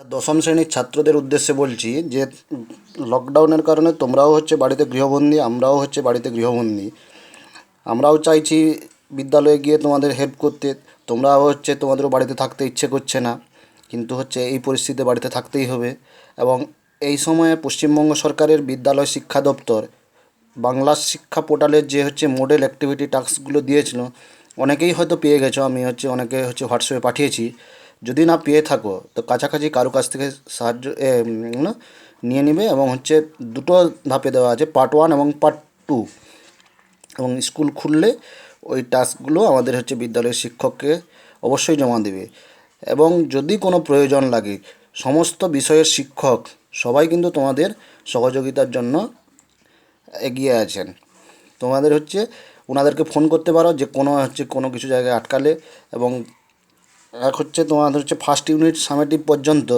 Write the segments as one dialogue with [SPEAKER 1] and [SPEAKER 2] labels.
[SPEAKER 1] দশম শ্রেণীর ছাত্রদের উদ্দেশ্যে বলছি যে লকডাউনের কারণে তোমরাও বাড়িতে গৃহবন্দী, আমরাও বাড়িতে গৃহবন্দী। আমরাও চাইছি বিদ্যালয়ে গিয়ে তোমাদের হেল্প করতে। তোমরাও তোমাদেরও বাড়িতে থাকতে ইচ্ছে করছে না, কিন্তু এই পরিস্থিতিতে বাড়িতে থাকতেই হবে। এবং এই সময়ে পশ্চিমবঙ্গ সরকারের বিদ্যালয় শিক্ষা দপ্তর বাংলা শিক্ষা পোর্টালের যে মডেল অ্যাক্টিভিটি টাস্কগুলো দিয়েছিল, অনেকেই হয়তো পেয়ে গেছো। আমি অনেকে হোয়াটসঅ্যাপে পাঠিয়েছি। যদি না পেয়ে থাকো তো কাছাকাছি কারো কাছ থেকে সাহায্য না নিয়ে নেবে। এবং দুটো ধাপে দেওয়া আছে, পার্ট 1 এবং পার্ট 2। এবং স্কুল খুললে ওই টাস্কগুলো আমাদের বিদ্যালয়ের শিক্ষককে অবশ্যই জমা দেবে। এবং যদি কোনো প্রয়োজন লাগে, সমস্ত বিষয়ের শিক্ষক সবাই কিন্তু তোমাদের সহযোগিতার জন্য এগিয়ে আছেন। তোমাদের ওনাদেরকে ফোন করতে পারো যে কোনো কিছু জায়গায় আটকালে। এবং এক তোমাদের ফার্স্ট ইউনিট সামেটিভ পর্যন্ত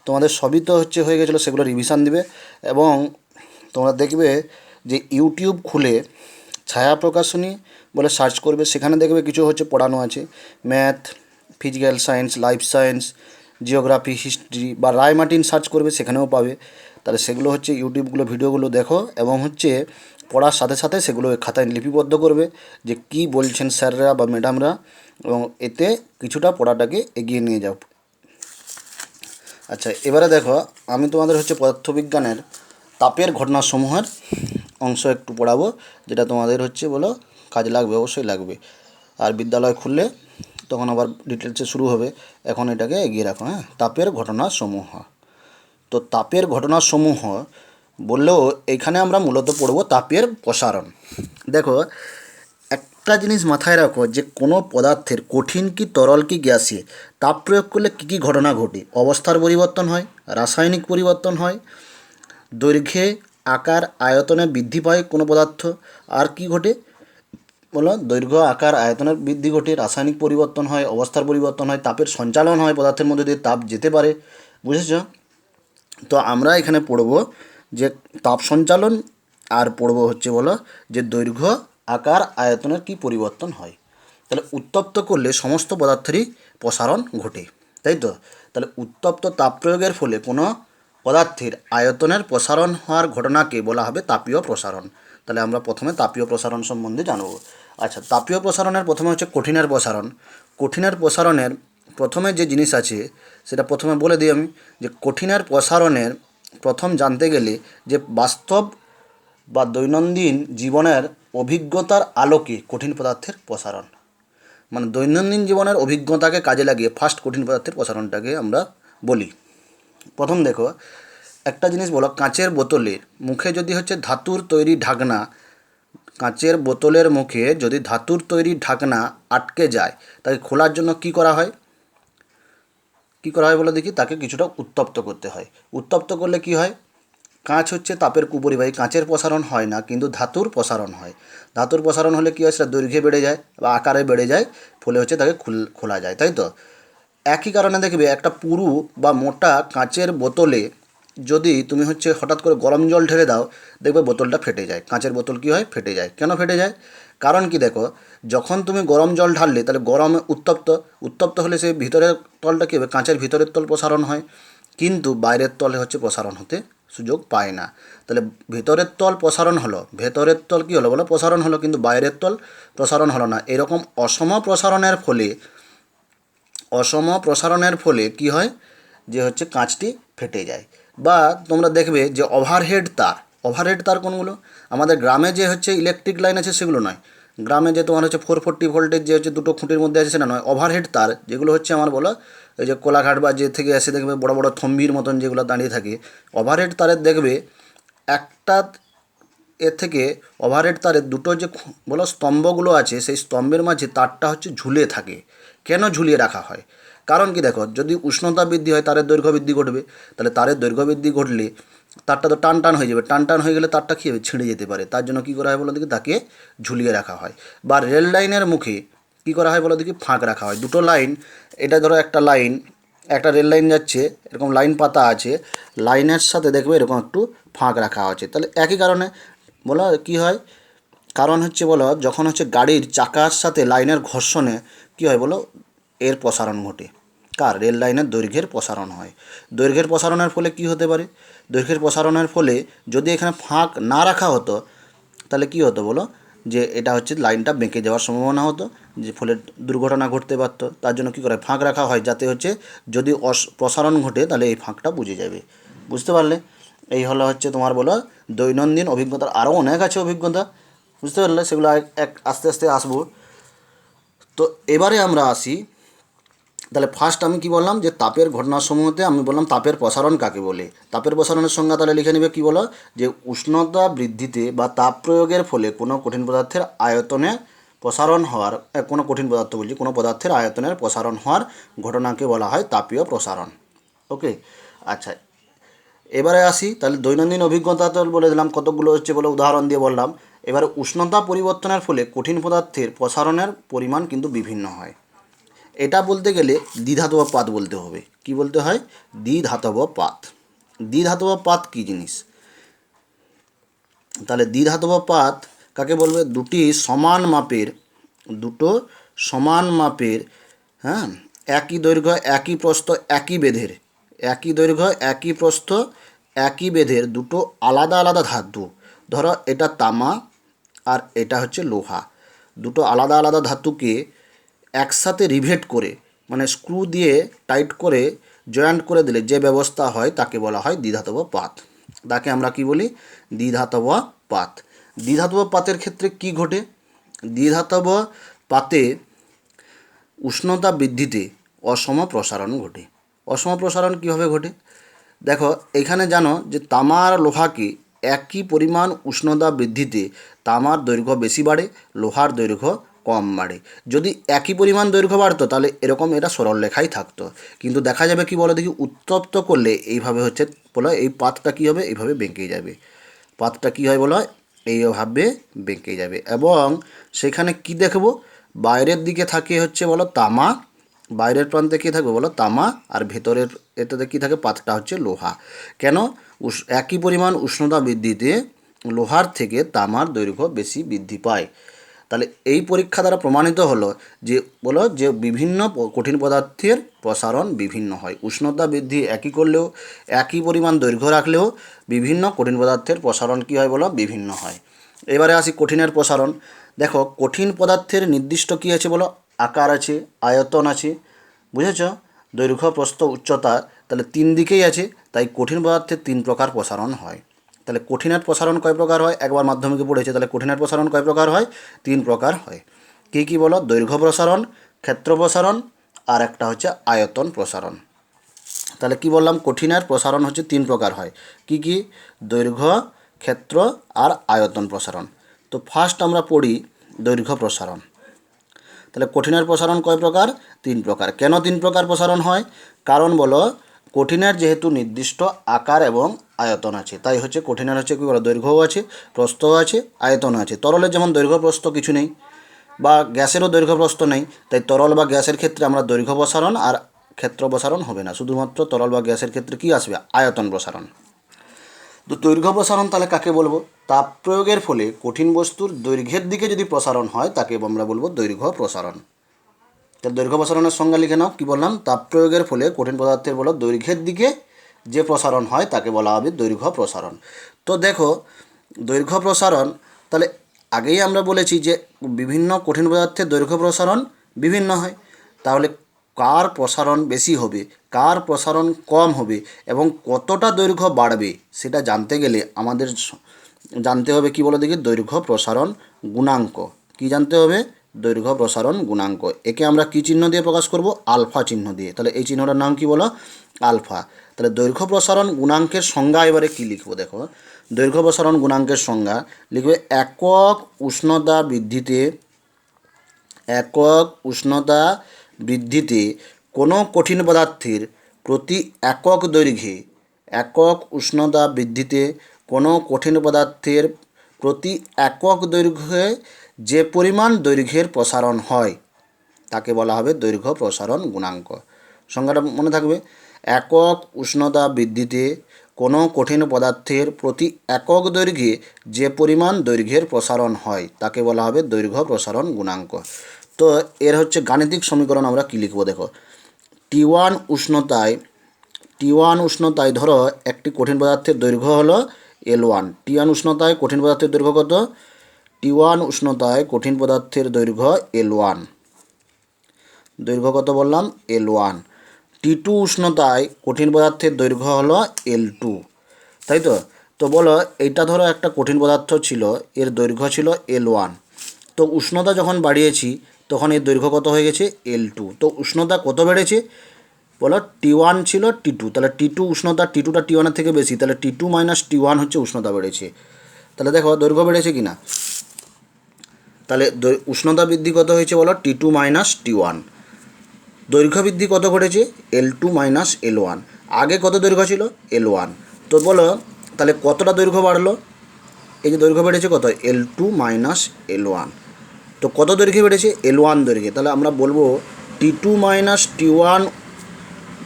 [SPEAKER 1] তোমাদের সবই তো হয়ে গেছিলো, সেগুলো রিভিশন দিবে। এবং তোমরা দেখবে যে ইউটিউব খুলে ছায়া প্রকাশনী বলে সার্চ করবে, সেখানে দেখবে কিছু পড়ানো আছে। Math, physical science, life science, geography, history বা রায় মার্টিন সার্চ করবে, সেখানেও পাবে। তাহলে সেগুলো ইউটিউবগুলো ভিডিওগুলো দেখো এবং পড়ার সাথে সাথে সেগুলো খাতায় লিপিবদ্ধ করবে যে কী বলছেন স্যাররা বা ম্যাডামরা, এবং এতে কিছুটা পড়াটাকে এগিয়ে নিয়ে যাও। আচ্ছা, এবারে দেখো, আমি তোমাদের পদার্থবিজ্ঞানের তাপের ঘটনাসমূহের অংশ একটু পড়াবো, যেটা তোমাদের বলো কাজে লাগবে, অবশ্যই লাগবে। আর বিদ্যালয় খুললে তখন আবার ডিটেলসে শুরু হবে। এখন এটাকে এগিয়ে রাখো। হ্যাঁ, তাপের ঘটনাসমূহ। তো তাপের ঘটনাসমূহ বললেও এইখানে আমরা মূলত পড়ব তাপের প্রসারণ। দেখো, একটা জিনিস মাথায় রাখো যে কোনো পদার্থের কঠিন কি তরল কি গ্যাসে তাপ প্রয়োগ করলে কী কী ঘটনা ঘটে। অবস্থার পরিবর্তন হয়, রাসায়নিক পরিবর্তন হয়, দৈর্ঘ্যে আকার আয়তনে বৃদ্ধি পায় কোনো পদার্থ। আর কি ঘটে বলো, দৈর্ঘ্য আকার আয়তনের বৃদ্ধি ঘটে, রাসায়নিক পরিবর্তন হয়, অবস্থার পরিবর্তন হয়, তাপের সঞ্চালন হয়, পদার্থের মধ্যে দিয়ে তাপ যেতে পারে। বুঝেছ? তো আমরা এখানে পড়ব যে তাপ সঞ্চালন, আর পড়ব বলো যে দৈর্ঘ্য আকার আয়তনের কি পরিবর্তন হয়। তাহলে উত্তপ্ত করলে সমস্ত পদার্থেরই প্রসারণ ঘটে, তাই তো? তাহলে উত্তপ্ত তাপ প্রয়োগের ফলে কোনো পদার্থের আয়তনের প্রসারণ হওয়ার ঘটনাকে বলা হবে তাপীয় প্রসারণ। তাহলে আমরা প্রথমে তাপীয় প্রসারণ সম্বন্ধে জানব। আচ্ছা, তাপীয় প্রসারণের প্রথমে কঠিনের প্রসারণ। কঠিনের প্রসারণের প্রথমে যে জিনিস আছে সেটা প্রথমে বলে দিই আমি, যে কঠিনের প্রসারণের প্রথম জানতে গেলে যে বাস্তব বা দৈনন্দিন জীবনের অভিজ্ঞতার আলোকে কঠিন পদার্থের প্রসারণ, মানে দৈনন্দিন জীবনের অভিজ্ঞতাকে কাজে লাগিয়ে ফার্স্ট কঠিন পদার্থের প্রসারণটাকে আমরা বলি। প্রথম দেখো, একটা জিনিস বলো, কাঁচের বোতলের মুখে যদি ধাতুর তৈরি ঢাকনা, কাঁচের বোতলের মুখে যদি ধাতুর তৈরি ঢাকনা আটকে যায়, তাকে খোলার জন্য কী করা হয়? কী করা হয় বলো দেখি? তাকে কিছুটা উত্তপ্ত করতে হয়। উত্তপ্ত করলে কি হয়? কাঁচ তাপের কুপরিবাহী, কাঁচের প্রসারণ হয় না, কিন্তু ধাতুর প্রসারণ হয়। ধাতুর প্রসারণ হলে কী হয়? সেটা দৈর্ঘ্যে বেড়ে যায় বা আকারে বেড়ে যায়, ফলে তাকে খোলা যায়, তাই তো? একই কারণে দেখবে একটা পুরু বা মোটা কাঁচের বোতলে যদি তুমি হঠাৎ করে গরম জল ঢেলে দাও, দেখবে বোতলটা ফেটে যায়। কাঁচের বোতল কী হয়? ফেটে যায়। কেন ফেটে যায়? কারণ কি দেখো, যখন তুমি গরম জল ঢাললে তাহলে গরমে উত্তপ্ত হলে সেই ভিতরের তলটা কী হবে? কাঁচের ভিতরের তল প্রসারণ হয়, কিন্তু বাইরের তলে প্রসারণ হতে সুযোগ পায় না। তাহলে ভিতরের তল প্রসারণ হলো, ভেতরের তল কী হলো বলো? প্রসারণ হলো, কিন্তু বাইরের তল প্রসারণ হলো না। এরকম অসম প্রসারণের ফলে কি হয়? যে কাঁচটি ফেটে যায়। বা তোমরা দেখবে যে ওভারহেড তার কোনগুলো? আমাদের গ্রামে যে ইলেকট্রিক লাইন আছে সেগুলো নয়। গ্রামে যে তোমার 440 ভোল্টের যে দুটো খুঁটির মধ্যে আছে সেটা নয়। ওভারহেড তার যেগুলো আমার বলো, এই যে কোলাঘাট বা যে থেকে এসে দেখবে বড় বড় থম্বির মতন যেগুলো দাঁড়িয়ে থাকে, ওভারহেড তারের দেখবে একটা এর থেকে ওভারহেড তারের দুটো যে বলো স্তম্ভগুলো আছে, সেই স্তম্ভের মাঝে তারটা ঝুলে থাকে। কেন ঝুলিয়ে রাখা হয়? কারণ কি দেখো, যদি উষ্ণতা বৃদ্ধি হয় তারের দৈর্ঘ্য বৃদ্ধি ঘটবে। তাহলে তারের দৈর্ঘ্য বৃদ্ধি ঘটলে তারটা তো টান হয়ে যাবে। টান হয়ে গেলে তারটা কী হবে? ছিঁড়ে যেতে পারে। তার জন্য কী করা হয় বলো দেখি? তাকে ঝুলিয়ে রাখা হয়। বা রেল লাইনের মুখে কী করা হয় বলো দেখি? ফাঁক রাখা হয়। দুটো লাইন, এটা ধরো একটা লাইন, একটা রেল লাইন যাচ্ছে, এরকম লাইন পাতা আছে, লাইনের সাথে দেখবে এরকম একটু ফাঁক রাখা আছে। তাহলে একই কারণে বলো কী হয়? কারণ বলো, যখন গাড়ির চাকার সাথে লাইনের ঘর্ষণে কী হয় বলো? এর প্রসারণ ঘটে। কার রেল লাইনের দৈর্ঘ্যের প্রসারণ হয়। দৈর্ঘ্যের প্রসারণের ফলে কি হতে পারে? দৈর্ঘ্যের প্রসারণের ফলে যদি এখানে ফাঁক না রাখা হতো তাহলে কি হতো বলো, যে এটা হচ্ছে লাইনটা বেঁকে যাওয়ার সম্ভাবনা হতো, যে ফলে দুর্ঘটনা ঘটতে পারত। তার জন্য কী করে ফাঁক রাখা হয়, যাতে হচ্ছে যদি প্রসারণ ঘটে তাহলে এই ফাঁকটা বুঝে যাবে। বুঝতে পারলে? এই হলো হচ্ছে তোমার বলো দৈনন্দিন অভিজ্ঞতার আরও অনেক আছে অভিজ্ঞতা, বুঝতে পারলে? সেগুলো এক আস্তে আস্তে আসবো। তো এবারে আমরা আসি, তাহলে ফার্স্ট আমি কি বললাম, যে তাপের ঘটনাসমূহতে আমি বললাম তাপের প্রসারণ কাকে বলে। তাপের প্রসারণের সংজ্ঞা তাহলে লিখে নেবে, কি বলো, যে উষ্ণতা বৃদ্ধিতে বা তাপ প্রয়োগের ফলে কোনো কঠিন পদার্থের আয়তনে প্রসারণ হওয়ার, কোনো কঠিন পদার্থ বলছি, কোনো পদার্থের আয়তনের প্রসারণ হওয়ার ঘটনাকে বলা হয় তাপীয় প্রসারণ। ওকে, আচ্ছা এবারে আসি, তাহলে দৈনন্দিন অভিজ্ঞতা তো বলে দিলাম কতগুলো হচ্ছে বলে উদাহরণ দিয়ে বললাম। এবারে উষ্ণতা পরিবর্তনের ফলে কঠিন পদার্থের প্রসারণের পরিমাণ কিন্তু বিভিন্ন হয়। এটা বলতে গেলে দ্বিধাতব পাত বলতে হবে। কি বলতে হয়? দ্বিধাতব পাত। দ্বিধাতব পাত কী জিনিস? তাহলে দ্বিধাতব পাত কাকে বলবে? দুটো সমান মাপের, হ্যাঁ, একই দৈর্ঘ্য একই প্রস্থ একই বেধের, একই দৈর্ঘ্য একই প্রস্থ একই বেধের দুটো আলাদা আলাদা ধাতু, ধরো এটা তামা আর এটা হচ্ছে লোহা, দুটো আলাদা আলাদা ধাতুকে একসাথে রিভেট করে, মানে স্ক্রু দিয়ে টাইট করে জয়েন্ট করে দিলে যে ব্যবস্থা হয় তাকে বলা হয় দ্বিধাতব পাত। তাকে আমরা কি বলি? দ্বিধাতব পাত। দ্বিধাতব পাতের ক্ষেত্রে কি ঘটে? দ্বিধাতব পাতে উষ্ণতা বৃদ্ধিতে অসম প্রসারণ ঘটে। অসম প্রসারণ কীভাবে ঘটে? দেখো এখানে জানো যে তামা আর লোহাকে একই পরিমাণ উষ্ণতা বৃদ্ধিতে তামার দৈর্ঘ্য বেশি বাড়ে, লোহার দৈর্ঘ্য কম বাড়ে। যদি একই পরিমাণ দৈর্ঘ্য বাড়তো তাহলে এরকম এটা সরল রেখাই থাকতো, কিন্তু দেখা যাবে কি বলো দেখি, উত্তপ্ত করলে এইভাবে হচ্ছে বলো, এই পাতটা কী হবে? এইভাবে বেঁকে যাবে। পাতটা কী হয় বলো? এইভাবে বেঁকে যাবে। এবং সেখানে কি দেখব? বাইরের দিকে থাকে হচ্ছে বলো তামা, বাইরের প্রান্তে কী থাকবে বলো? তামা, আর ভেতরের এটাতে কী থাকে? পাতটা হচ্ছে লোহা। কেন? একই পরিমাণ উষ্ণতা বৃদ্ধিতে লোহার থেকে তামার দৈর্ঘ্য বেশি বৃদ্ধি পায়। তাহলে এই পরীক্ষা দ্বারা প্রমাণিত হলো যে বলো যে বিভিন্ন কঠিন পদার্থের প্রসারণ বিভিন্ন হয়। উষ্ণতা বৃদ্ধি একই করলেও, একই পরিমাণ দৈর্ঘ্য রাখলেও বিভিন্ন কঠিন পদার্থের প্রসারণ কী হয় বলো? বিভিন্ন হয়। এবারে আসি কঠিনের প্রসারণ। দেখো কঠিন পদার্থের নির্দিষ্ট কী আছে বলো? আকার আছে, আয়তন আছে, বুঝেছ? দৈর্ঘ্য প্রস্থ উচ্চতা, তাহলে তিন দিকেই আছে, তাই কঠিন পদার্থের তিন প্রকার প্রসারণ হয়। তাহলে কঠিনের প্রসারণ কয় প্রকার হয়? একবার মাধ্যমিকে পড়েছে, তাহলে কঠিনের প্রসারণ কয় প্রকার হয়? তিন প্রকার হয়। কী কী বলো? দৈর্ঘ্য প্রসারণ, ক্ষেত্র প্রসারণ, আর একটা হচ্ছে আয়তন প্রসারণ। তাহলে কি বললাম? কঠিনের প্রসারণ হচ্ছে তিন প্রকার হয়। কি কি? দৈর্ঘ্য, ক্ষেত্র আর আয়তন প্রসারণ। তো ফার্স্ট আমরা পড়ি দৈর্ঘ্য প্রসারণ। তাহলে কঠিনের প্রসারণ কয় প্রকার? তিন প্রকার। কেন তিন প্রকার প্রসারণ হয়? কারণ বলো কঠিনের যেহেতু নির্দিষ্ট আকার এবং আয়তন আছে, তাই হচ্ছে কঠিনের হচ্ছে কী বলো? দৈর্ঘ্যও আছে, প্রস্থও আছে, আয়তনও আছে। তরলের যেমন দৈর্ঘ্য প্রস্থ কিছু নেই, বা গ্যাসেরও দৈর্ঘ্য প্রস্থ নেই, তাই তরল বা গ্যাসের ক্ষেত্রে আমরা দৈর্ঘ্য প্রসারণ আর ক্ষেত্র প্রসারণ হবে না, শুধুমাত্র তরল বা গ্যাসের ক্ষেত্রে কী আসবে? আয়তন প্রসারণ। তো দৈর্ঘ্য প্রসারণ তাহলে কাকে বলবো? তাপ প্রয়োগের ফলে কঠিন বস্তুর দৈর্ঘ্যের দিকে যদি প্রসারণ হয় তাকে আমরা বলবো দৈর্ঘ্য প্রসারণ। তাহলে দৈর্ঘ্য প্রসারণের সংজ্ঞা লিখে নাও। কী বললাম? তাপ প্রয়োগের ফলে কঠিন পদার্থের বলো দৈর্ঘ্যের দিকে যে প্রসারণ হয় তাকে বলা হবে দৈর্ঘ্য প্রসারণ। তো দেখো দৈর্ঘ্য প্রসারণ, তাহলে আগেই আমরা বলেছি যে বিভিন্ন কঠিন পদার্থের দৈর্ঘ্য প্রসারণ বিভিন্ন হয়। তাহলে কার প্রসারণ বেশি হবে, কার প্রসারণ কম হবে এবং কতটা দৈর্ঘ্য বাড়বে সেটা জানতে গেলে আমাদের জানতে হবে কি বলো দেখি? দৈর্ঘ্য প্রসারণ গুণাঙ্ক। কি জানতে হবে? দৈর্ঘ্য প্রসারণ গুণাঙ্ক। একে আমরা কী চিহ্ন দিয়ে প্রকাশ করব? আলফা চিহ্ন দিয়ে। তাহলে এই চিহ্নটার নাম কি বলো? আলফা। তাহলে দৈর্ঘ্য প্রসারণ গুণাঙ্কের সংজ্ঞা এবারে কী লিখবো দেখো? দৈর্ঘ্য প্রসারণ গুণাঙ্কের সংজ্ঞা লিখবে একক উষ্ণতা বৃদ্ধিতে, একক উষ্ণতা বৃদ্ধিতে কোনো কঠিন পদার্থের প্রতি একক দৈর্ঘ্যে, একক উষ্ণতা বৃদ্ধিতে কোনো কঠিন পদার্থের প্রতি একক দৈর্ঘ্যে যে পরিমাণ দৈর্ঘ্যের প্রসারণ হয় তাকে বলা হবে দৈর্ঘ্য প্রসারণ গুণাঙ্ক। সংজ্ঞাটা মনে থাকবে। একক উষ্ণতা বৃদ্ধিতে কোনো কঠিন পদার্থের প্রতি একক দৈর্ঘ্যে যে পরিমাণ দৈর্ঘ্যের প্রসারণ হয় তাকে বলা হবে দৈর্ঘ্য প্রসারণ গুণাঙ্ক। তো এর হচ্ছে গাণিতিক সমীকরণ আমরা কী লিখব দেখো? T T1 উষ্ণতায় ধরো একটি কঠিন পদার্থের দৈর্ঘ্য হলো L1। T1 উষ্ণতায় কঠিন পদার্থের দৈর্ঘ্য কত? T1 উষ্ণতায় কঠিন পদার্থের দৈর্ঘ্য L1। দৈর্ঘ্য কত বললাম? L1। T2 উষ্ণতায় কঠিন পদার্থের দৈর্ঘ্য হলো L2, তাই তো? তো বলো এইটা ধরো একটা কঠিন পদার্থ ছিল, এর দৈর্ঘ্য ছিল L1। তো উষ্ণতা যখন বাড়িয়েছি তখন এর দৈর্ঘ্য কত হয়ে গেছে? L2। তো উষ্ণতা কত বেড়েছে? বলো T1 ছিল T2, তাহলে T2 উষ্ণতা T2টা T1 এর থেকে বেশি, তাহলে T2 মাইনাস T1 হচ্ছে উষ্ণতা বেড়েছে। তাহলে দেখো দৈর্ঘ্য বেড়েছে কি না? তাহলে উষ্ণতা বৃদ্ধি কত হয়েছে বলো? T2 minus T1। দৈর্ঘ্য বৃদ্ধি কত ঘটেছে? L2 minus L1। আগে কত দৈর্ঘ্য ছিল? L1। তো বলো তাহলে কতটা দৈর্ঘ্য বাড়লো? এই যে দৈর্ঘ্য বেড়েছে কত? L2 minus L1। তো কত দৈর্ঘ্যে বেড়েছে? L1 দৈর্ঘ্যে। তাহলে আমরা বলবো T2 মাইনাস T1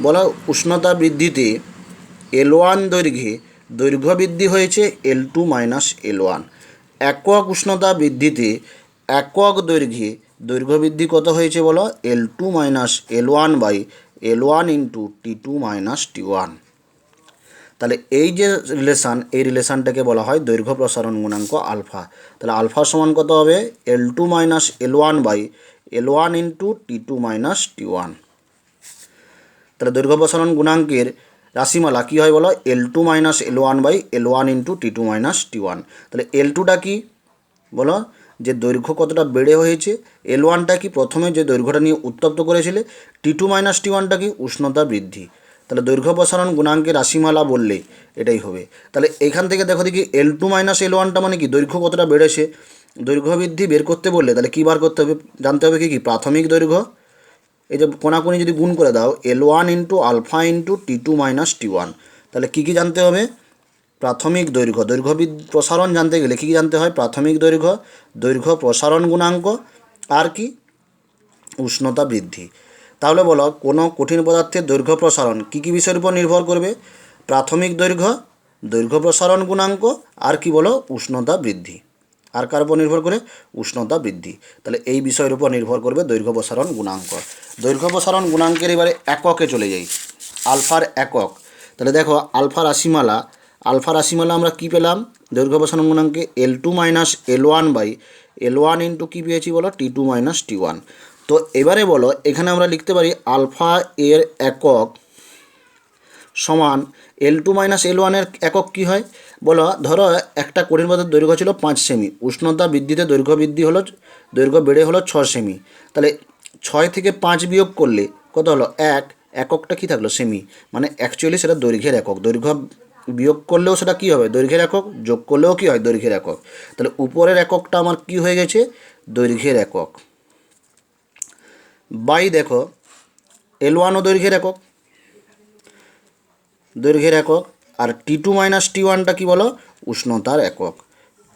[SPEAKER 1] বলো উষ্ণতা বৃদ্ধিতে L1 দৈর্ঘ্যে দৈর্ঘ্য বৃদ্ধি হয়েছে L2 মাইনাস L1। একক উষ্ণতা বৃদ্ধিতে একক দৈর্ঘ্যে দৈর্ঘ্য বৃদ্ধি কত হয়েছে বলো? L2 minus L1 by L1 into T2 minus T1। তাহলে এই যে রিলেশান, এই রিলেশানটাকে বলা হয় দৈর্ঘ্য প্রসারণ গুণাঙ্ক আলফা। তাহলে আলফা সমান কত হবে? L2 minus L1 by L1 into T2 minus T1। তাহলে দৈর্ঘ্য প্রসারণ গুণাঙ্কের রাশিমালা কী হয় বলো? L2 minus L1 by L1 into T2 minus T1। তাহলে L2টা কি বলো? যে দৈর্ঘ্য কতটা বেড়ে হয়েছে। L1টা কি? প্রথমে যে দৈর্ঘ্যটা নিয়ে উত্তপ্ত করেছিলে। T2 মাইনাস T1টা কি? উষ্ণতা বৃদ্ধি। তাহলে দৈর্ঘ্য প্রসারণ গুণাঙ্কের রাশিমালা বললেই এটাই হবে। তাহলে এখান থেকে দেখো দেখি L2 মাইনাস L1টা মানে কি? দৈর্ঘ্য কতটা বেড়েছে। দৈর্ঘ্য বৃদ্ধি বের করতে বললে তাহলে কী বার করতে হবে? জানতে হবে কি প্রাথমিক দৈর্ঘ্য। এই যে কোনাকুনি যদি গুণ করে দাও L1 into alpha into T2 minus T1, তাহলে কী কী জানতে হবে? প্রাথমিক দৈর্ঘ্য। দৈর্ঘ্য প্রসারণ জানতে গেলে কী কী জানতে হয়? প্রাথমিক দৈর্ঘ্য, দৈর্ঘ্য প্রসারণ গুণাঙ্ক, আর কি? উষ্ণতা বৃদ্ধি। তাহলে বলো কোনো কঠিন পদার্থের দৈর্ঘ্য প্রসারণ কী কী বিষয়ের উপর নির্ভর করবে? প্রাথমিক দৈর্ঘ্য, দৈর্ঘ্য প্রসারণ গুণাঙ্ক, আর কি বলো? উষ্ণতা বৃদ্ধি। আর কার উপর নির্ভর করে? উষ্ণতা বৃদ্ধি। তাহলে এই বিষয়ের উপর নির্ভর করবে দৈর্ঘ্য প্রসারণ গুণাঙ্ক। দৈর্ঘ্য প্রসারণ গুণাঙ্কের এবারে এককে চলে যাই, আলফার একক। তাহলে দেখো আলফা রাশিমালা আমরা কী পেলাম? দৈর্ঘ্য প্রসারণ গুণাঙ্কে L2 minus L1 by L1 into কী পেয়েছি বলো? T2 minus T1। তো এবারে বলো এখানে আমরা লিখতে পারি আলফা এর একক সমান L2 মাইনাস L1 এর একক কী হয় বলো? ধরো একটা কঠিন পদার্থের দৈর্ঘ্য ছিল 5 সেমি, উষ্ণতা বৃদ্ধিতে দৈর্ঘ্য বৃদ্ধি হলো, দৈর্ঘ্য বেড়ে হলো 6 সেমি। তাহলে 6 থেকে 5 বিয়োগ করলে কত হলো? 1। এককটা কী থাকলো? সেমি, মানে অ্যাকচুয়ালি সেটা দৈর্ঘ্যের একক। দৈর্ঘ্য বিয়োগ করলেও সেটা কী হবে? দৈর্ঘ্যের একক। যোগ করলেও কী হয়? দৈর্ঘ্যের একক। তাহলে উপরের এককটা আমার কী হয়ে গেছে? দৈর্ঘ্যের একক। বাই দেখো L1ও দৈর্ঘ্যের একক, দৈর্ঘ্যের একক। আর T2 মাইনাস T1টা কী বলো? উষ্ণতার একক।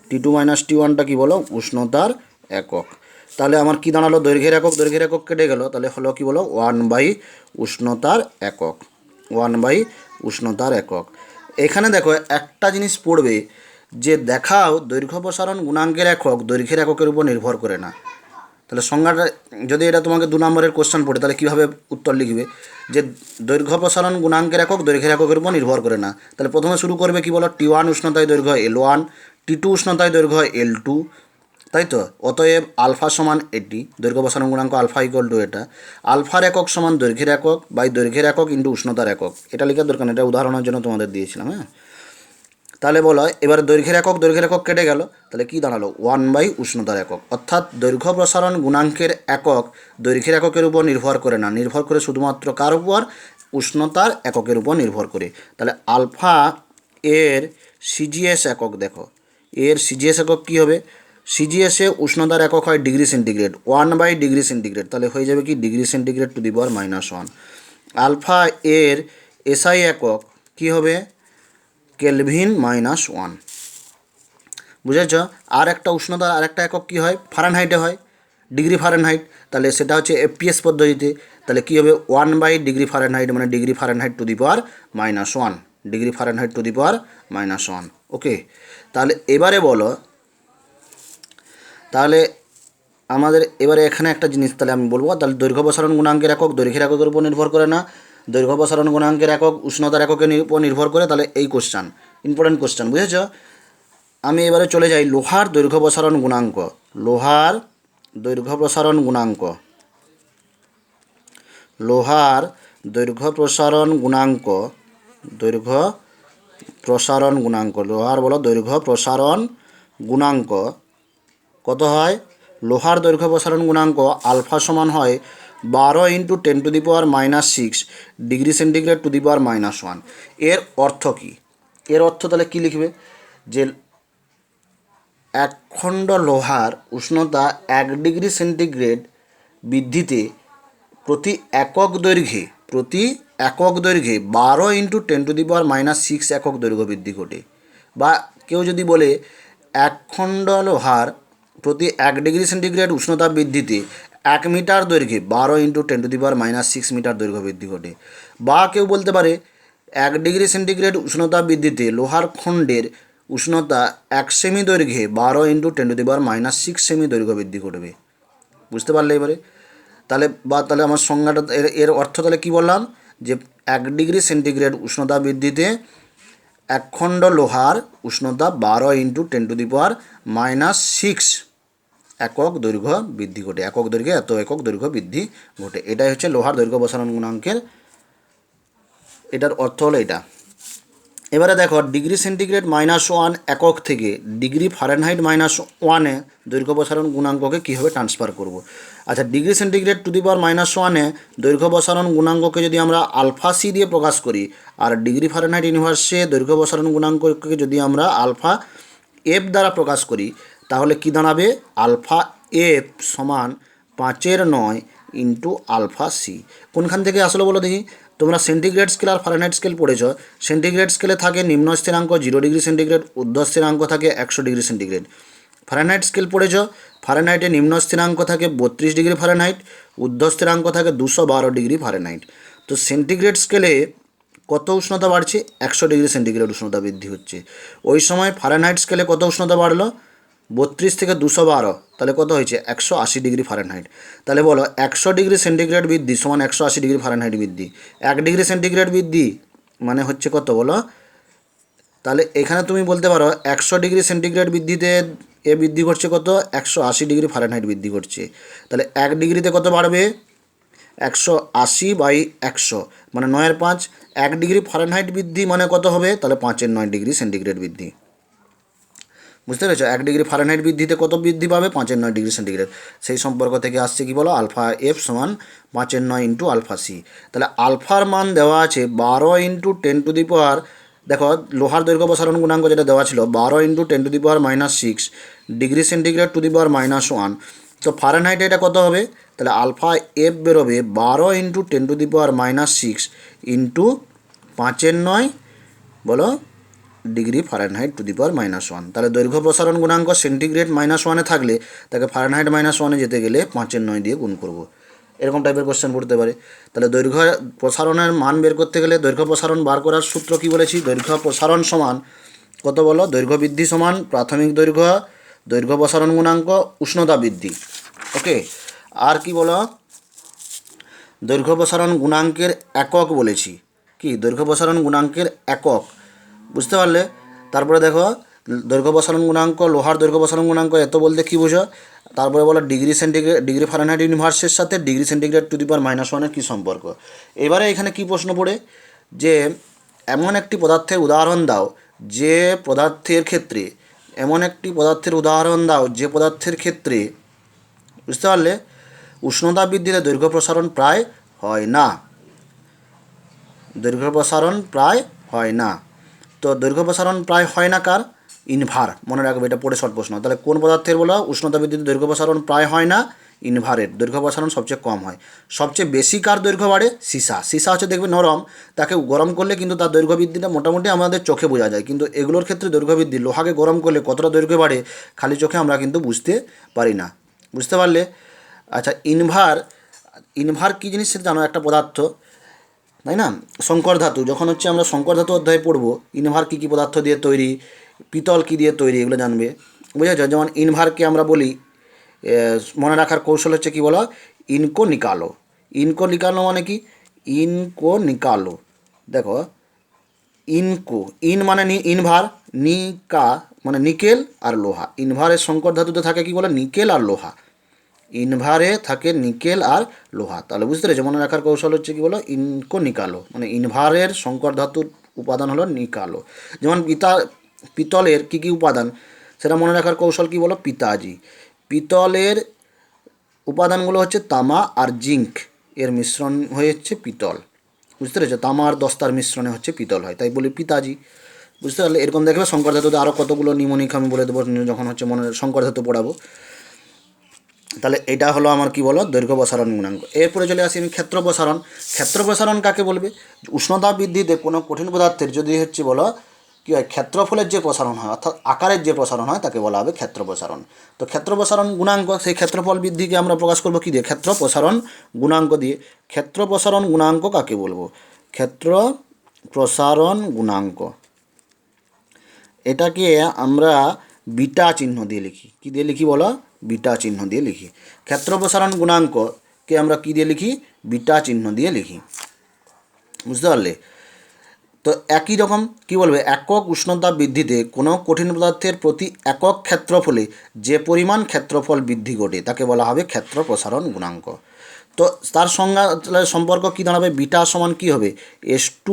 [SPEAKER 1] T2 মাইনাস T1টা কী বলো? উষ্ণতার একক। তাহলে আমার কি দাঁড়ালো? দৈর্ঘ্যের একক, দৈর্ঘ্যের একক কেটে গেল, তাহলে হলো কি বলো? 1 বাই উষ্ণতার একক। 1 বাই উষ্ণতার একক। এখানে দেখো একটা জিনিস পড়বে যে দেখাও দৈর্ঘ্য প্রসারণ গুণাঙ্কের একক দৈর্ঘ্যের এককের উপর নির্ভর করে না। তাহলে সংজ্ঞাটা যদি এটা তোমাকে 2 নম্বরের কোশ্চেন পড়ে তাহলে কীভাবে উত্তর লিখবে? যে দৈর্ঘ্য প্রসারণ গুণাঙ্কের একক দৈর্ঘ্যের এককের উপর নির্ভর করে না। তাহলে প্রথমে শুরু করবে কি বলো? T1 উষ্ণতায় দৈর্ঘ্য L1, T2 উষ্ণতায় দৈর্ঘ্য L2, তাই তো? অতএব আলফা সমান এটি, দৈর্ঘ্য প্রসারণ গুণাঙ্ক আলফা ইকুয়াল টু এটা। আলফার একক সমান দৈর্ঘ্যের একক বাই দৈর্ঘ্যের একক ইন্টু উষ্ণতার একক। এটা লেখার দরকার নেই, এটা উদাহরণের জন্য তোমাদের দিয়েছিলাম। হ্যাঁ, তাহলে বলো এবার দৈর্ঘ্যের একক কেটে গেল, তাহলে কি দাঁড়ালো? 1 বাই উষ্ণতার একক। অর্থাৎ দৈর্ঘ্য প্রসারণ গুণাঙ্কের একক দৈর্ঘ্যের এককের উপর নির্ভর করে না, নির্ভর করে শুধুমাত্র কার উপর? উষ্ণতার এককের উপর নির্ভর করে। তাহলে আলফা এর সিজিএস একক দেখো, এর সিজিএস একক কী হবে? সিজিএসে উষ্ণতার একক হয় degree centigrade, 1 by degree centigrade. তাহলে হয়ে যাবে কি? Degree centigrade to the power -1। Alpha এর এসআই একক কী হবে? কেলভিন -1। বুঝেছ? আর একটা উষ্ণতার আর একটা একক কী হয়? ফারেনহাইটে হয়, ডিগ্রি ফারেনহাইট। তাহলে সেটা হচ্ছে এফপিএস পদ্ধতিতে। তাহলে কী হবে? 1 বাই ডিগ্রি ফারেনহাইট, মানে degree Fahrenheit to the power -1, degree Fahrenheit to the power -1। Okay, তাহলে এবারে বলো, তাহলে আমাদের এবারে এখানে একটা জিনিস তাহলে আমি বলবো, তাহলে দৈর্ঘ্য প্রসারণ গুণাঙ্কের একক দৈর্ঘ্যের এককের উপর নির্ভর করে না, দৈর্ঘ্য প্রসারণ গুণাঙ্কের একক উষ্ণতার এককের উপর নির্ভর করে। তাহলে এই কোশ্চান ইম্পর্টেন্ট কোশ্চান, বুঝেছ? আমি এবারে চলে যাই লোহার দৈর্ঘ্য প্রসারণ গুণাঙ্ক। লোহার দৈর্ঘ্য প্রসারণ গুণাঙ্ক, লোহার দৈর্ঘ্য প্রসারণ গুণাঙ্ক, দৈর্ঘ্য প্রসারণ গুণাঙ্ক, লোহার বলো দৈর্ঘ্য প্রসারণ গুণাঙ্ক কত হয়? লোহার দৈর্ঘ্য প্রসারণ গুণাঙ্ক আলফা সমান হয় 12 × 10⁻⁻6 degree centigrade to the power -1। এর অর্থ কী? এর অর্থ তাহলে কী লিখবে? যে এক খণ্ড লোহার উষ্ণতা 1 ডিগ্রি সেন্টিগ্রেড বৃদ্ধিতে প্রতি একক দৈর্ঘ্যে 12 × 10⁻⁻6 একক দৈর্ঘ্য বৃদ্ধি ঘটে। বা কেউ যদি বলে এক খণ্ড লোহার প্রতি 1 ডিগ্রি সেন্টিগ্রেড উষ্ণতা বৃদ্ধিতে 1 মিটার দৈর্ঘ্যে 12 × 10⁻⁻6 মিটার দৈর্ঘ্য বৃদ্ধি ঘটে। বা কেউ বলতে পারে 1 ডিগ্রি সেন্টিগ্রেড উষ্ণতা বৃদ্ধিতে লোহার খণ্ডের উষ্ণতা 1 সেমি দৈর্ঘ্যে 12 × 10⁻⁻6 সেমি দৈর্ঘ্য বৃদ্ধি ঘটবে। বুঝতে পারলে এবারে? তাহলে আমার সংজ্ঞাটা এর অর্থ তাহলে কী বললাম? যে 1 ডিগ্রি সেন্টিগ্রেড উষ্ণতা বৃদ্ধিতে এক খণ্ড লোহার উষ্ণতা 12 × 10⁻⁻6 একক দৈর্ঘ্য বৃদ্ধি ঘটে। একক দৈর্ঘ্যে এত একক দৈর্ঘ্য বৃদ্ধি ঘটে। এটাই হচ্ছে লোহার দৈর্ঘ্য প্রসারণ গুণাঙ্কের, এটার অর্থ হলো এটা। এবারে দেখো ডিগ্রি সেন্টিগ্রেড -1 একক থেকে ডিগ্রি ফারেনহাইট -1-এ দৈর্ঘ্য প্রসারণ গুণাঙ্ককে কীভাবে ট্রান্সফার করব। আচ্ছা, ডিগ্রি সেন্টিগ্রেড টু দি পাওয়ার -1-এ দৈর্ঘ্য প্রসারণ গুণাঙ্ককে যদি আমরা আলফা সি দিয়ে প্রকাশ করি, আর ডিগ্রি ফারেনহাইট ইউনিভার্সে দৈর্ঘ্য প্রসারণ গুণাঙ্ককে যদি আমরা আলফা এফ দ্বারা প্রকাশ করি, তাহলে কি দাঁড়াবে? আলফা এফ সমান 5/9 × আলফা সি। কোনখান থেকে আসলো বলো দেখি? তোমরা সেন্টিগ্রেড স্কেল আর ফারেনহাইট স্কেল পড়েছ। সেন্টিগ্রেড স্কেলে থাকে নিম্ন স্থিরাঙ্ক 0 ডিগ্রি সেন্টিগ্রেড, ঊর্ধ্ব স্থিরাঙ্ক থাকে 100 ডিগ্রি সেন্টিগ্রেড। ফারেনহাইট স্কেল পড়েছ, ফারেনহাইটে নিম্ন স্থিরাঙ্ক থাকে 32 ডিগ্রি ফারেনহাইট, ঊর্ধ্ব স্থিরাঙ্ক থাকে 212 ডিগ্রি ফারেনহাইট। তো সেন্টিগ্রেড স্কেলে কত উষ্ণতা বাড়ছে? 100 ডিগ্রি সেন্টিগ্রেড উষ্ণতা বৃদ্ধি হচ্ছে। ওই সময় ফারেনহাইট স্কেলে কত উষ্ণতা বাড়লো? 32 থেকে 212, তাহলে কত হয়েছে? 180 ডিগ্রি ফারেনহাইট। তাহলে বলো 100 ডিগ্রি সেন্টিগ্রেড বৃদ্ধি সমান 180 ডিগ্রি ফারেনহাইট বৃদ্ধি। 1 ডিগ্রি সেন্টিগ্রেড বৃদ্ধি মানে হচ্ছে কত বলো? তাহলে এখানে তুমি বলতে পারো 100 ডিগ্রি সেন্টিগ্রেড বৃদ্ধিতে এ বৃদ্ধি ঘটছে কত? 180 ডিগ্রি ফারেনহাইট বৃদ্ধি ঘটছে। তাহলে 1 ডিগ্রিতে কত বাড়বে? 180/100 মানে 9/5। 1 ডিগ্রি ফারেনহাইট বৃদ্ধি মানে কত হবে? তাহলে 5/9 ডিগ্রি সেন্টিগ্রেড বৃদ্ধি। বুঝতে পেরেছো? 1 ডিগ্রি ফারেনহাইট বৃদ্ধিতে কত বৃদ্ধি পাবে? 5/9 ডিগ্রি সেন্টিগ্রেড। সেই সম্পর্ক থেকে আসছে কি বলো? আলফা এফ সমান 5/9 × আলফা সি। তাহলে আলফার মান দেওয়া আছে 12 × 10⁻, দেখো লোহার দৈর্ঘ্য প্রসারণ গুণাঙ্ক যেটা দেওয়া ছিল 12 × 10⁻⁻6 degree centigrade to the power -1। তো ফারেনহাইটে এটা কত হবে? তাহলে আলফা এফ বেরোবে 12 × 10⁻⁻6 × 5/9 বলো degree Fahrenheit to the power -1। তাহলে দৈর্ঘ্য প্রসারণ গুণাঙ্ক সেন্টিগ্রেড -1-এ থাকলে তাকে ফারেনহাইট -1-এ যেতে গেলে 5/9 দিয়ে গুণ করব। এরকম টাইপের কোশ্চেন পড়তে পারে। তাহলে দৈর্ঘ্য প্রসারণের মান বের করতে গেলে দৈর্ঘ্য প্রসারণ বার করার সূত্র কি বলেছি? দৈর্ঘ্য প্রসারণ সমান কত বলো? দৈর্ঘ্য বৃদ্ধি সমান প্রাথমিক দৈর্ঘ্য, দৈর্ঘ্য প্রসারণ গুণাঙ্ক, উষ্ণতা বৃদ্ধি। ওকে, আর কি বলো? দৈর্ঘ্য প্রসারণ গুণাঙ্কের একক বলেছি। কি? দৈর্ঘ্য প্রসারণ গুণাঙ্কের একক। বুঝতে পারলে? তারপরে দেখো দৈর্ঘ্য প্রসারণ গুণাঙ্ক, লোহার দৈর্ঘ্য প্রসারণ গুণাঙ্ক এত বলতে কী বোঝো? তারপরে বলো ডিগ্রি সেন্টিগ্রেড, ডিগ্রি ফারেনহাইট ইউনিভার্সের সাথে ডিগ্রি সেন্টিগ্রেড টু দি পাওয়ার -1-এর কী সম্পর্ক। এবারে এখানে কি প্রশ্ন পড়ে যে এমন একটি পদার্থের উদাহরণ দাও যে পদার্থের ক্ষেত্রে, এমন একটি পদার্থের উদাহরণ দাও যে পদার্থের ক্ষেত্রে, বুঝতে পারলে, উষ্ণতা বৃদ্ধিতে দৈর্ঘ্য প্রসারণ প্রায় হয় না। দৈর্ঘ্য প্রসারণ প্রায় হয় না। তো দৈর্ঘ্য প্রসারণ প্রায় হয় না কার? ইনভার। মনে রাখবে, এটা পড়ে শর্ট প্রশ্ন। তাহলে কোন পদার্থের বলো উষ্ণতা বৃদ্ধিতে দৈর্ঘ্য প্রসারণ প্রায় হয় না? ইনভারের দৈর্ঘ্য প্রসারণ সবচেয়ে কম হয়। সবচেয়ে বেশি কার দৈর্ঘ্য বাড়ে? সীসা। সীসা হচ্ছে দেখবে নরম, তাকে গরম করলে কিন্তু তার দৈর্ঘ্য বৃদ্ধিটা মোটামুটি আমাদের চোখে বোঝা যায়, কিন্তু এগুলোর ক্ষেত্রে দৈর্ঘ্য বৃদ্ধি, লোহাকে গরম করলে কতটা দৈর্ঘ্য বাড়ে খালি চোখে আমরা কিন্তু বুঝতে পারি না। বুঝতে পারলে? আচ্ছা, ইনভার কী জিনিস সেটা জানো? একটা পদার্থ, তাই না? সংকর ধাতু। যখন হচ্ছে আমরা সংকর ধাতু অধ্যায়ে পড়বো ইনভার কী কী পদার্থ দিয়ে তৈরি, পিতল কী দিয়ে তৈরি, এগুলো জানবে। বুঝেছ? যেমন ইনভারকে আমরা বলি মনে রাখার কৌশল হচ্ছে কি বলো, ইনকো নিকালো। ইনকো নিকালো মানে কি, ইনকো নিকালো। দেখো ইনকো, ইন মানে ইনভার, নিকা মানে নিকেল আর লোহা। ইনভারের সংকর ধাতুতে থাকে কি বলে, নিকেল আর লোহা। ইনভারে থাকে নিকেল আর লোহা। তাহলে বুঝতে পেরেছো, মনে রাখার কৌশল হচ্ছে কি বলো, ইনকো নিকালো, মানে ইনভারের সংকর ধাতুর উপাদান হলো নিকালো। যেমন পিতলের কী কী উপাদান সেটা মনে রাখার কৌশল কি বলো, পিতাজি। পিতলের উপাদানগুলো হচ্ছে তামা আর জিঙ্ক এর মিশ্রণ হয়ে হচ্ছে পিতল। বুঝতে পেরেছো, তামা আর দস্তার মিশ্রণে হচ্ছে পিতল হয়, তাই বলি পিতাজি। বুঝতে পারলে, এরকম দেখবে শঙ্কর ধাতুতে আরও কতগুলো নিমনিক আমি বলে দেবো যখন হচ্ছে মনে শঙ্কর ধাতু পড়াবো। তাহলে এটা হলো আমার কি বলো, দৈর্ঘ্য প্রসারণ গুণাঙ্ক। এরপরে চলে আসি আমি ক্ষেত্র প্রসারণ। ক্ষেত্র প্রসারণ কাকে বলবে, উষ্ণতা বৃদ্ধিতে কোনো কঠিন পদার্থের যদি হচ্ছে বলো কী হয়, ক্ষেত্রফলের যে প্রসারণ হয় অর্থাৎ আকারের যে প্রসারণ হয় তাকে বলা হবে ক্ষেত্র প্রসারণ। তো ক্ষেত্র প্রসারণ গুণাঙ্ক, সেই ক্ষেত্রফল বৃদ্ধিকে আমরা প্রকাশ করবো কী দিয়ে, ক্ষেত্র প্রসারণ গুণাঙ্ক দিয়ে। ক্ষেত্র প্রসারণ গুণাঙ্ক কাকে বলবো, ক্ষেত্র প্রসারণ গুণাঙ্ক, এটাকে আমরা বিটা চিহ্ন দিয়ে লিখি। কী দিয়ে লিখি বলো, বিটা চিহ্ন দিয়ে লিখি। ক্ষেত্র প্রসারণ গুণাঙ্ককে আমরা কী দিয়ে লিখি, বিটা চিহ্ন দিয়ে লিখি। বুঝতে পারলে, তো একই রকম কি বলবে, একক উষ্ণতা বৃদ্ধিতে কোনো কঠিন পদার্থের প্রতি একক ক্ষেত্রফলে যে পরিমাণ ক্ষেত্রফল বৃদ্ধি ঘটে তাকে বলা হবে ক্ষেত্র প্রসারণ গুণাঙ্ক। তো তার সংজ্ঞা সম্পর্ক কী দাঁড়াবে, বিটা সমান কী হবে, S2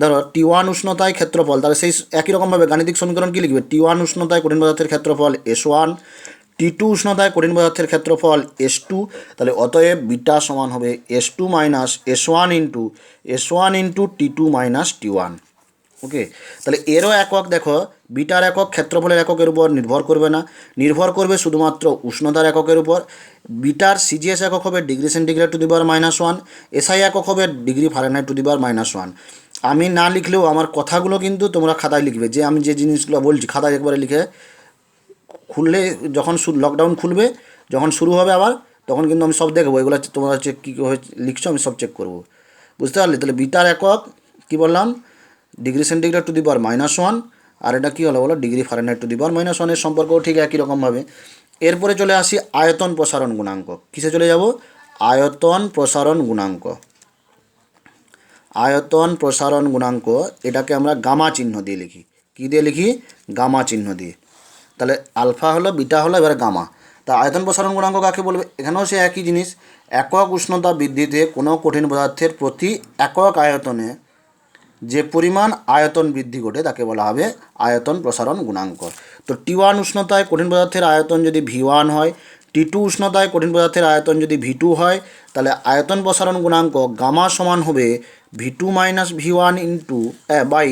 [SPEAKER 1] ধরো T1 উষ্ণতায় ক্ষেত্রফল, তাহলে সেই একই রকমভাবে গাণিতিক সমীকরণ কী লিখবে, T1 উষ্ণতায় কঠিন পদার্থের ক্ষেত্রফল S1, T2 উষ্ণতায় কঠিন পদার্থের ক্ষেত্রফল S2। তাহলে অতএব বিটা সমান হবে S2 minus S1 into T2 minus T1। ওকে, তাহলে এরও একক দেখো, বিটার একক ক্ষেত্রফলের এককের উপর নির্ভর করবে না, নির্ভর করবে শুধুমাত্র উষ্ণতার এককের উপর। বিটার সিজিএস একক হবে degree centigrade to the power -1, SI একক হবে degree Fahrenheit to the power -1। আমি না লিখলেও আমার কথাগুলো কিন্তু তোমরা খাতায় লিখবে, যে আমি যে জিনিসগুলো বলছি খাতায় একবারে লিখে খুললে, যখন লকডাউন খুলবে, যখন শুরু হবে আবার, তখন কিন্তু আমি সব দেখবো, এগুলো তোমরা হচ্ছে কী লিখছো আমি সব চেক করবো। বুঝতে পারলে, তাহলে বিটার একক কী বললাম, degree centigrade to the power -1, আর এটা কী হলো বলো, degree Fahrenheit to the power -1 এর সম্পর্কও ঠিক একই রকমভাবে। এরপরে চলে আসি আয়তন প্রসারণ গুণাঙ্ক। কিসে চলে যাব, আয়তন প্রসারণ গুণাঙ্ক। আয়তন প্রসারণ গুণাঙ্ক, এটাকে আমরা গামা চিহ্ন দিয়ে লিখি। কী দিয়ে লিখি, গামা চিহ্ন দিয়ে। তাহলে আলফা হলো, বিটা হলো, এবারে গামা। তা আয়তন প্রসারণ গুণাঙ্ক কাকে বলবে, এখানেও সে একই জিনিস, একক উষ্ণতা বৃদ্ধিতে কোনো কঠিন পদার্থের প্রতি একক আয়তনে যে পরিমাণ আয়তন বৃদ্ধি ঘটে তাকে বলা হবে আয়তন প্রসারণ গুণাঙ্ক। তো T1 উষ্ণতায় কঠিন পদার্থের আয়তন যদি V1 হয়, T2 উষ্ণতায় কঠিন পদার্থের আয়তন যদি V2 হয়, তাহলে আয়তন প্রসারণ গুণাঙ্ক গামা সমান হবে V2 minus V1 into by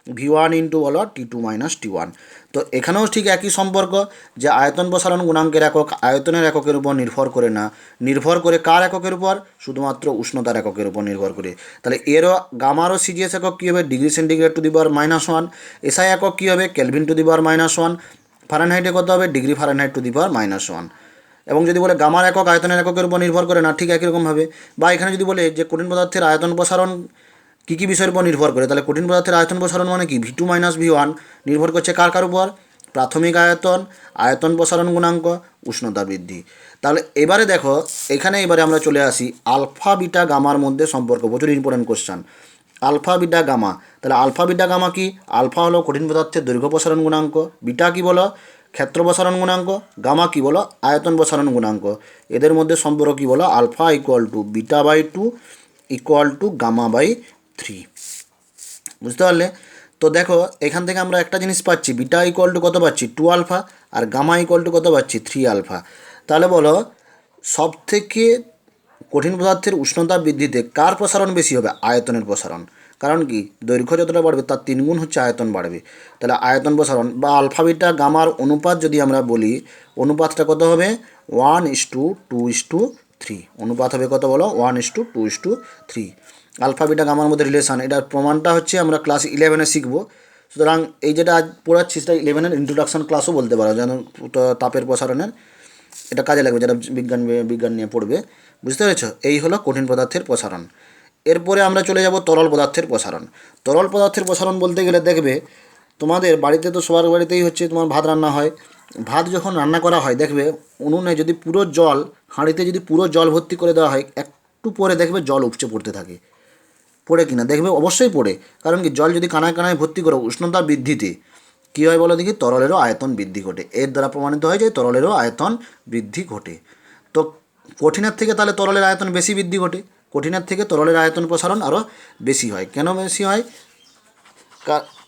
[SPEAKER 1] V1 into বলো T2 মাইনাস T1। তো এখানেও ঠিক একই সম্পর্ক, যে আয়তন প্রসারণ গুণাঙ্কের একক আয়তনের এককের উপর নির্ভর করে না, নির্ভর করে কার এককের উপর, শুধুমাত্র উষ্ণতার এককের উপর নির্ভর করে। তাহলে এরও গামারও সিজিএস একক কী হবে, degree centigrade to the power -1, SI একক কী হবে, কেলভিন টু দি পাওয়ার -1, ফারেনহাইটে কত হবে, degree Fahrenheit to the power -1। এবং যদি বলে গামার একক আয়তনের এককের উপর নির্ভর করে না, ঠিক একই রকমভাবে। বা এখানে যদি বলে যে কঠিন পদার্থের আয়তন প্রসারণ কী কী বিষয়ের উপর নির্ভর করে, তাহলে কঠিন পদার্থের আয়তন প্রসারণ মানে কি, V2 মাইনাস V1 নির্ভর করছে কার উপর, প্রাথমিক আয়তন, আয়তন প্রসারণ গুণাঙ্ক, উষ্ণতা বৃদ্ধি। তাহলে এবারে দেখো, এবারে আমরা চলে আসি আলফা বিটা গামার মধ্যে সম্পর্ক, প্রচুর important question. Alpha beta gamma, তাহলে আলফা বিটা গামা কি, আলফা হলো কঠিন পদার্থের দৈর্ঘ্য প্রসারণ গুণাঙ্ক, বিটা কি বলো, ক্ষেত্র প্রসারণ গুণাঙ্ক, গামা কি বলো, আয়তন প্রসারণ গুণাঙ্ক। এদের মধ্যে সম্পর্ক কি বলো, alpha equal to beta by 2 equal to gamma by 3। বুঝতে পারলে, তো দেখো এখান থেকে আমরা একটা জিনিস পাচ্ছি, বিটা ইকুয়াল টু কত পাচ্ছি, 2 আলফা, আর গামা ইকুয়াল টু কত পাচ্ছি, 3 আলফা। তাহলে বলো সব থেকে কঠিন পদার্থের উষ্ণতা বৃদ্ধিতে কার প্রসারণ বেশি হবে, আয়তনের প্রসারণ। কারণ কি, দৈর্ঘ্য যতটা বাড়বে তার 3 গুণ হচ্ছে আয়তন বাড়বে। তাহলে আয়তন প্রসারণ বা আলফা বিটা গামার অনুপাত যদি আমরা বলি, অনুপাতটা কত হবে, 1:2:3 অনুপাত হবে কত বলো, 1:2:3। আলফা বিটা গামার মধ্যে রিলেশান, এটার প্রমাণটা হচ্ছে আমরা ক্লাস 11-এ শিখবো। সুতরাং এই যেটা আজ পড়াচ্ছি সেটা 11-এর ইন্ট্রোডাকশন ক্লাসও বলতে পারো, যেন তাপের প্রসারণের এটা কাজে লাগবে যারা বিজ্ঞান নিয়ে পড়বে। বুঝতে পেরেছ, এই হলো কঠিন পদার্থের প্রসারণ। এরপরে আমরা চলে যাব তরল পদার্থের প্রসারণ। তরল পদার্থের প্রসারণ বলতে গেলে দেখবে তোমাদের বাড়িতে তো সবার বাড়িতেই হচ্ছে তোমার ভাত রান্না হয়, ভাত যখন রান্না করা হয় দেখবে উনুনে যদি পুরো জল, হাঁড়িতে যদি পুরো জল ভর্তি করে দেওয়া হয়, একটু পরে দেখবে জল উপচে পড়তে থাকে। পড়ে কিনা দেখবে, অবশ্যই পড়ে। কারণ কি, জল যদি কানায় কানায় ভর্তি করো, উষ্ণতা বৃদ্ধিতে কী হয় বলো দেখি, তরলেরও আয়তন বৃদ্ধি ঘটে। এর দ্বারা প্রমাণিত হয় যে তরলেরও আয়তন বৃদ্ধি ঘটে। তো কঠিনের থেকে তাহলে তরলের আয়তন বেশি বৃদ্ধি ঘটে, কঠিনের থেকে তরলের আয়তন প্রসারণ আরও বেশি হয়। কেন বেশি হয়?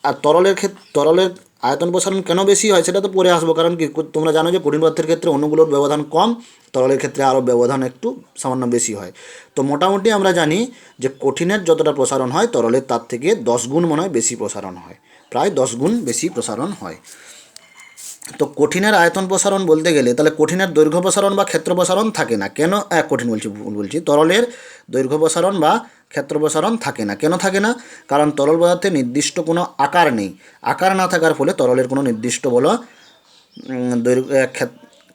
[SPEAKER 1] আর তরলের আয়তন প্রসারণ কেন বেশি হয় সেটা তো পরে আসবো। কারণ কি, তোমরা জানো যে কঠিন পদার্থের ক্ষেত্রে অণুগুলোর ব্যবধান কম, তরলের ক্ষেত্রে আরও ব্যবধান একটু সামান্য বেশি হয়। তো মোটামুটি আমরা জানি যে কঠিনের যতটা প্রসারণ হয় তরলের তার থেকে 10 গুণ মনে হয় বেশি প্রসারণ হয়, প্রায় 10 গুণ বেশি প্রসারণ হয়। তো কঠিনের আয়তন প্রসারণ বলতে গেলে তাহলে কঠিনের দৈর্ঘ্য প্রসারণ বা ক্ষেত্র প্রসারণ থাকে না। কেন? ভুল বলছি, তরলের দৈর্ঘ্য প্রসারণ বা ক্ষেত্র প্রসারণ থাকে না। কেন থাকে না? কারণ তরল পদার্থে নির্দিষ্ট কোনো আকার নেই। আকার না থাকার ফলে তরলের কোনো নির্দিষ্ট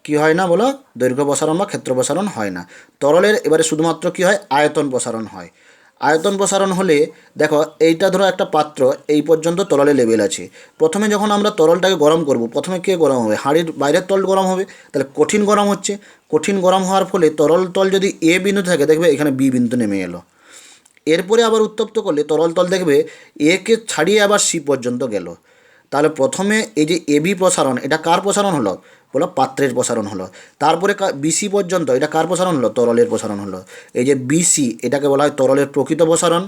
[SPEAKER 1] কী হয় না বলো, দৈর্ঘ্য প্রসারণ বা ক্ষেত্র প্রসারণ হয় না। তরলের এবারে শুধুমাত্র কী হয়, আয়তন প্রসারণ হয়। আয়তন প্রসারণ হলে দেখো, এইটা ধরো একটা পাত্র, এই পর্যন্ত তরলের লেভেল আছে। প্রথমে যখন আমরা তরলটাকে গরম করব, প্রথমে কে গরম হবে? হাঁড়ির বাইরের তল গরম হবে। তাহলে কঠিন গরম হচ্ছে, কঠিন গরম হওয়ার ফলে তরল তল যদি এ বিন্দু থাকে, দেখবে এখানে বি বিন্দু নেমে এলো। এরপরে আবার উত্তপ্ত করলে তরল তল দেখবে একে ছাড়িয়ে আবার সি পর্যন্ত গেল। তাহলে প্রথমে এই যে এবি প্রসারণ, এটা কার প্রসারণ হলো বলো? পাত্রের প্রসারণ হলো। তারপরে বিসি পর্যন্ত, এটা কার প্রসারণ হলো? তরলের প্রসারণ হলো। এই যে বিসি, এটাকে বলা হয় তরলের প্রকৃত প্রসারণ।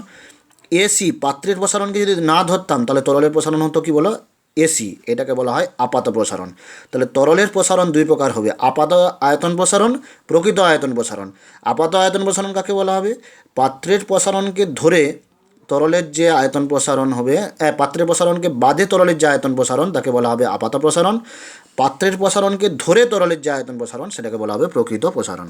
[SPEAKER 1] এসি, পাত্রের প্রসারণকে যদি না ধরতাম তাহলে তরলের প্রসারণ হতো কি বলো? এসি, এটাকে বলা হয় আপাত প্রসারণ। তাহলে তরলের প্রসারণ দুই প্রকার হবে, আপাত আয়তন প্রসারণ, প্রকৃত আয়তন প্রসারণ। আপাত আয়তন প্রসারণ কাকে বলা হবে? পাত্রের প্রসারণকে ধরে তরলের যে আয়তন প্রসারণ হবে, পাত্রের প্রসারণকে বাদে তরলের যে আয়তন প্রসারণ তাকে বলা হবে আপাত প্রসারণ। পাত্রের প্রসারণকে ধরে তরলের যে আয়তন প্রসারণ সেটাকে বলা হবে প্রকৃত প্রসারণ।